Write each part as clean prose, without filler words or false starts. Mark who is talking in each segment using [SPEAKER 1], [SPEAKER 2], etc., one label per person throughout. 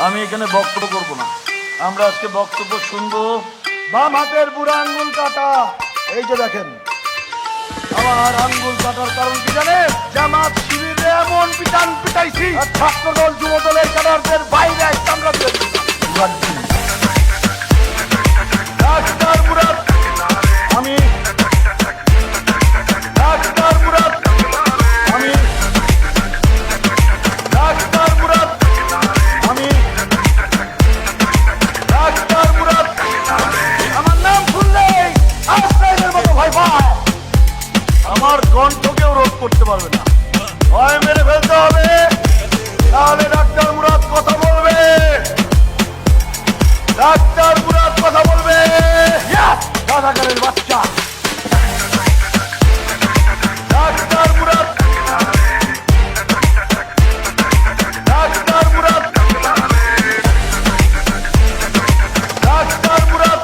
[SPEAKER 1] আমি এখানে বক্তব্য করব না, আমরা আজকে বক্তব্য শুনবো। বাম হাতের বুড়া আঙ্গুল কাটা, এই যে দেখেন আমার আঙ্গুল কাটার কারণ কি জানেন? জামাত শিবিরে এমন পিটান পিটাইছি, আর ছাত্র দল যুব দলের ক্যাডারদের বাইরে আমরা ডাক্তার মুরাদ, আমি ডাক্তার মুরাদ, আমি ডাক্তার মুরাদ, আমি ডাক্তার মুরাদ, আমার নাম শুনলেই আজরাইলের মতো ভয় পায়। আমার কণ্ঠ কেউ রোধ করতে পারবে না, ভয় মেরে ফেলতে হবে, তাহলে ডাক্তার মুরাদ কথা বলবে, ডাক্তার মুরাদ কথা বলবে। রাজাকারের বাচ্চা doctor Murad, doctor Murad, doctor Murad,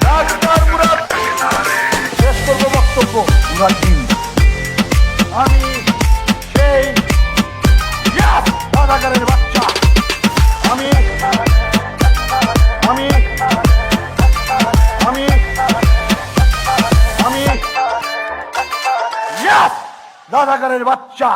[SPEAKER 1] doctor Murad. শেষ করবো বক্তব্য। আমি সেই রাজাকারের বাচ্চা, আমি আমি আমি আমি রাজাকারের বাচ্চা।